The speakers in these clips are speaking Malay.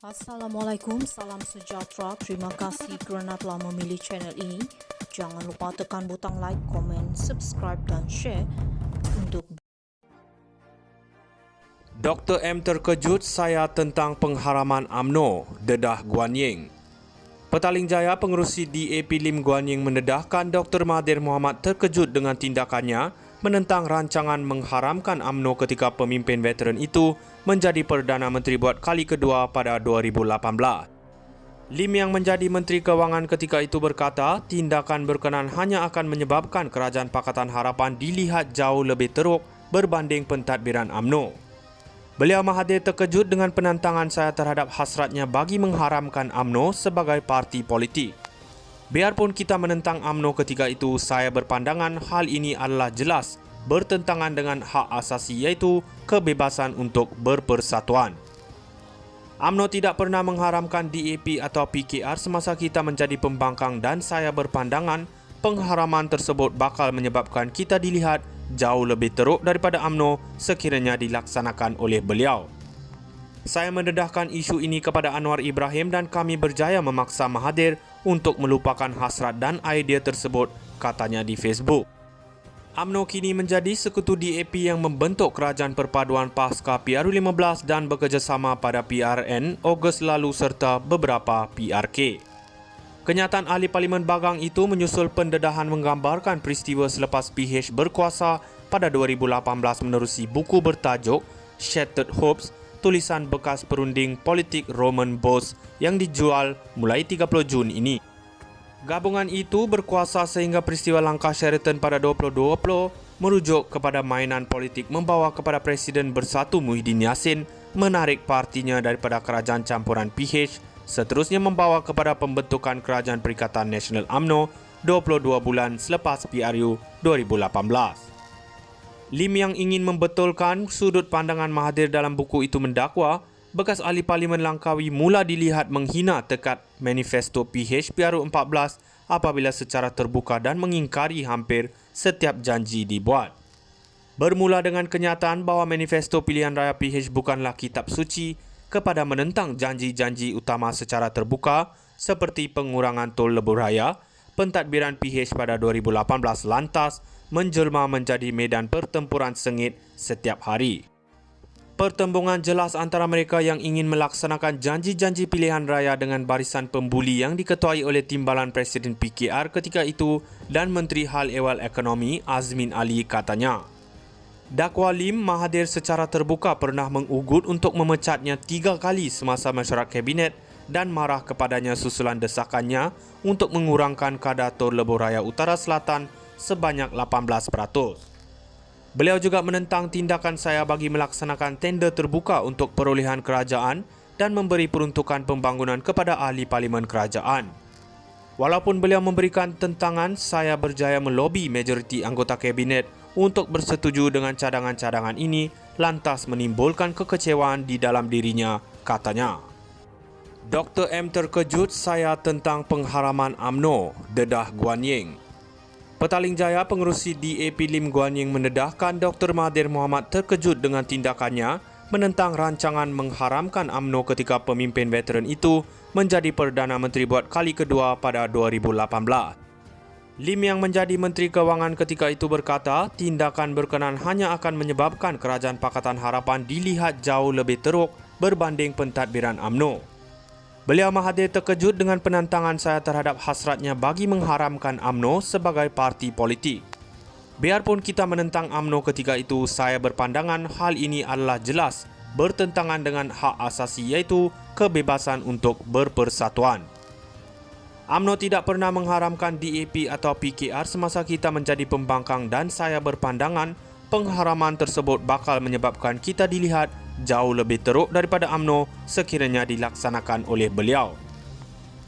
Assalamualaikum, salam sejahtera. Terima kasih kerana telah memilih channel ini. Jangan lupa tekan butang like, komen, subscribe dan share untuk Dr. M terkejut saya tentang pengharaman UMNO, dedah Guan Ying. Petaling Jaya pengerusi DAP Lim Guan Ying mendedahkan Dr. Mahathir Mohamad terkejut dengan tindakannya menentang rancangan mengharamkan UMNO ketika pemimpin veteran itu menjadi Perdana Menteri buat kali kedua pada 2018. Lim yang menjadi Menteri Kewangan ketika itu berkata, tindakan berkenan hanya akan menyebabkan Kerajaan Pakatan Harapan dilihat jauh lebih teruk berbanding pentadbiran UMNO. Beliau Mahathir terkejut dengan penentangan saya terhadap hasratnya bagi mengharamkan UMNO sebagai parti politik. Biarpun kita menentang UMNO ketika itu, saya berpandangan hal ini adalah jelas bertentangan dengan hak asasi iaitu kebebasan untuk berpersatuan. UMNO tidak pernah mengharamkan DAP atau PKR semasa kita menjadi pembangkang dan saya berpandangan pengharaman tersebut bakal menyebabkan kita dilihat jauh lebih teruk daripada UMNO sekiranya dilaksanakan oleh beliau. Saya mendedahkan isu ini kepada Anwar Ibrahim dan kami berjaya memaksa Mahathir untuk melupakan hasrat dan idea tersebut, katanya di Facebook. UMNO kini menjadi sekutu DAP yang membentuk Kerajaan Perpaduan pasca PRU15 dan bekerjasama pada PRN Ogos lalu serta beberapa PRK. Kenyataan ahli Parlimen Bagang itu menyusul pendedahan menggambarkan peristiwa selepas PH berkuasa pada 2018 menerusi buku bertajuk Shattered Hopes, tulisan bekas perunding politik Roman Bose yang dijual mulai 30 Jun ini. Gabungan itu berkuasa sehingga peristiwa langkah Sheraton pada 2020 merujuk kepada mainan politik membawa kepada Presiden Bersatu Muhyiddin Yassin menarik partinya daripada kerajaan campuran PH, seterusnya membawa kepada pembentukan Kerajaan Perikatan Nasional UMNO 22 bulan selepas PRU 2018. Lim yang ingin membetulkan sudut pandangan Mahathir dalam buku itu mendakwa, bekas ahli Parlimen Langkawi mula dilihat menghina tekad manifesto PH PRU 14 apabila secara terbuka dan mengingkari hampir setiap janji dibuat. Bermula dengan kenyataan bahawa manifesto pilihan raya PH bukanlah kitab suci kepada menentang janji-janji utama secara terbuka seperti pengurangan tol lebuh raya, pentadbiran PH pada 2018 lantas menjelma menjadi medan pertempuran sengit setiap hari. Pertembungan jelas antara mereka yang ingin melaksanakan janji-janji pilihan raya dengan barisan pembuli yang diketuai oleh Timbalan Presiden PKR ketika itu dan Menteri Hal Ehwal Ekonomi Azmin Ali katanya. Dakwa Lim, Mahathir secara terbuka pernah mengugut untuk memecatnya 3 kali semasa mesyuarat kabinet dan marah kepadanya susulan desakannya untuk mengurangkan kadar tol lebuh raya Utara Selatan sebanyak 18%. Beliau juga menentang tindakan saya bagi melaksanakan tender terbuka untuk perolehan kerajaan dan memberi peruntukan pembangunan kepada ahli Parlimen Kerajaan. Walaupun beliau memberikan tentangan, saya berjaya melobi majoriti anggota kabinet untuk bersetuju dengan cadangan-cadangan ini lantas menimbulkan kekecewaan di dalam dirinya, katanya. Dr. M terkejut saya tentang pengharaman UMNO, dedah Guan Ying. Petaling Jaya pengerusi DAP Lim Guan Ying mendedahkan Dr. Mahathir Mohamad terkejut dengan tindakannya menentang rancangan mengharamkan UMNO ketika pemimpin veteran itu menjadi Perdana Menteri buat kali kedua pada 2018. Lim yang menjadi Menteri Kewangan ketika itu berkata, tindakan berkenan hanya akan menyebabkan Kerajaan Pakatan Harapan dilihat jauh lebih teruk berbanding pentadbiran UMNO. Beliau Mahathir terkejut dengan penentangan saya terhadap hasratnya bagi mengharamkan UMNO sebagai parti politik. Biarpun kita menentang UMNO ketika itu, saya berpandangan hal ini adalah jelas bertentangan dengan hak asasi iaitu kebebasan untuk berpersatuan. UMNO tidak pernah mengharamkan DAP atau PKR semasa kita menjadi pembangkang dan saya berpandangan pengharaman tersebut bakal menyebabkan kita dilihat jauh lebih teruk daripada UMNO sekiranya dilaksanakan oleh beliau.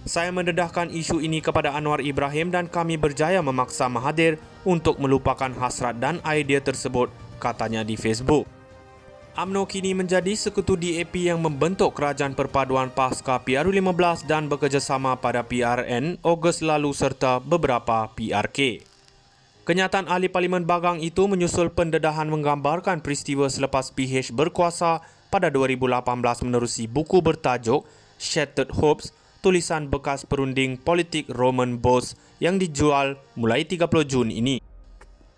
Saya mendedahkan isu ini kepada Anwar Ibrahim dan kami berjaya memaksa Mahathir untuk melupakan hasrat dan idea tersebut, katanya di Facebook. UMNO kini menjadi sekutu DAP yang membentuk Kerajaan Perpaduan pasca PRU15 dan bekerjasama pada PRN Ogos lalu serta beberapa PRK. Kenyataan ahli Parlimen Bagang itu menyusul pendedahan menggambarkan peristiwa selepas PH berkuasa pada 2018 menerusi buku bertajuk Shattered Hopes, tulisan bekas perunding politik Roman Bose yang dijual mulai 30 Jun ini.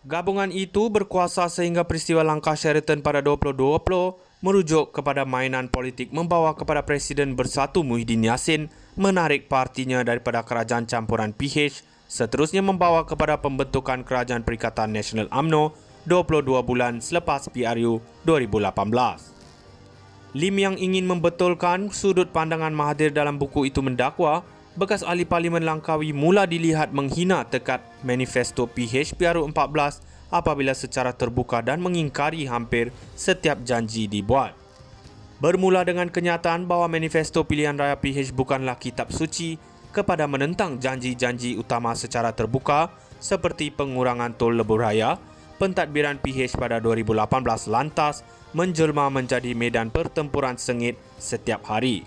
Gabungan itu berkuasa sehingga peristiwa langkah Sheraton pada 2020 merujuk kepada mainan politik membawa kepada Presiden Bersatu Muhyiddin Yassin menarik partinya daripada kerajaan campuran PH, seterusnya membawa kepada pembentukan Kerajaan Perikatan Nasional UMNO 22 bulan selepas PRU 2018. Lim yang ingin membetulkan sudut pandangan Mahathir dalam buku itu mendakwa bekas ahli Parlimen Langkawi mula dilihat menghina tekad manifesto PH PRU 14 apabila secara terbuka dan mengingkari hampir setiap janji dibuat. Bermula dengan kenyataan bahawa manifesto pilihan raya PH bukanlah kitab suci kepada menentang janji-janji utama secara terbuka seperti pengurangan tol lebuh raya, pentadbiran PH pada 2018 lantas menjelma menjadi medan pertempuran sengit setiap hari.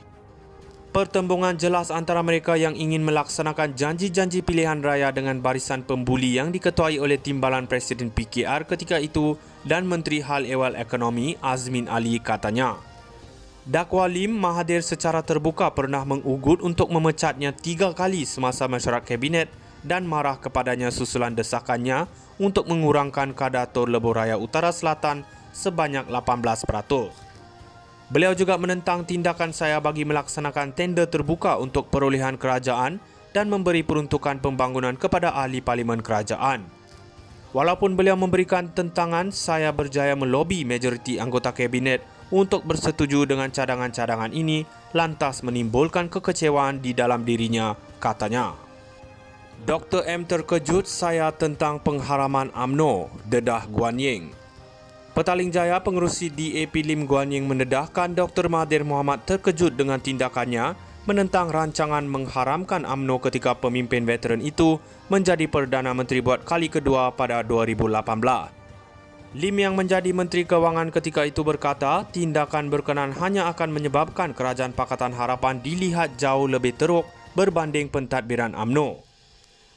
Pertembungan jelas antara mereka yang ingin melaksanakan janji-janji pilihan raya dengan barisan pembuli yang diketuai oleh timbalan Presiden PKR ketika itu dan Menteri Hal Ehwal Ekonomi Azmin Ali katanya. Dakwa Lim, Mahathir secara terbuka pernah mengugut untuk memecatnya 3 kali semasa mesyuarat kabinet dan marah kepadanya susulan desakannya untuk mengurangkan kadar tol lebuh raya Utara Selatan sebanyak 18%. Beliau juga menentang tindakan saya bagi melaksanakan tender terbuka untuk perolehan kerajaan dan memberi peruntukan pembangunan kepada ahli parlimen kerajaan. Walaupun beliau memberikan tentangan, saya berjaya melobi majoriti anggota kabinet untuk bersetuju dengan cadangan-cadangan ini lantas menimbulkan kekecewaan di dalam dirinya, katanya. Dr. M terkejut saya tentang pengharaman UMNO, dedah Guan Ying. Petaling Jaya pengerusi DAP Lim Guan Ying mendedahkan Dr. Mahathir Mohamad terkejut dengan tindakannya menentang rancangan mengharamkan UMNO ketika pemimpin veteran itu menjadi Perdana Menteri buat kali kedua pada 2018. Lim yang menjadi Menteri Kewangan ketika itu berkata, tindakan berkenan hanya akan menyebabkan Kerajaan Pakatan Harapan dilihat jauh lebih teruk berbanding pentadbiran UMNO.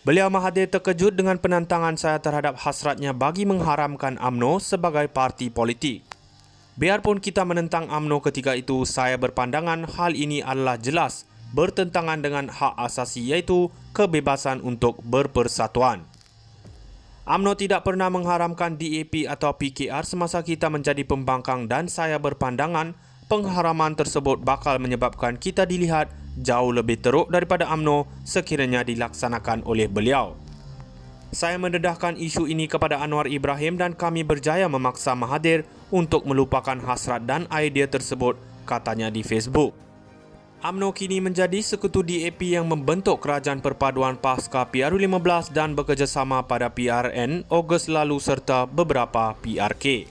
Beliau Mahathir terkejut dengan penentangan saya terhadap hasratnya bagi mengharamkan UMNO sebagai parti politik. Biarpun kita menentang UMNO ketika itu, saya berpandangan hal ini adalah jelas bertentangan dengan hak asasi iaitu kebebasan untuk berpersatuan. UMNO tidak pernah mengharamkan DAP atau PKR semasa kita menjadi pembangkang dan saya berpandangan pengharaman tersebut bakal menyebabkan kita dilihat jauh lebih teruk daripada UMNO sekiranya dilaksanakan oleh beliau. Saya mendedahkan isu ini kepada Anwar Ibrahim dan kami berjaya memaksa Mahathir untuk melupakan hasrat dan idea tersebut, katanya di Facebook. UMNO kini menjadi sekutu DAP yang membentuk Kerajaan Perpaduan pasca PRU 15 dan bekerjasama pada PRN Ogos lalu serta beberapa PRK.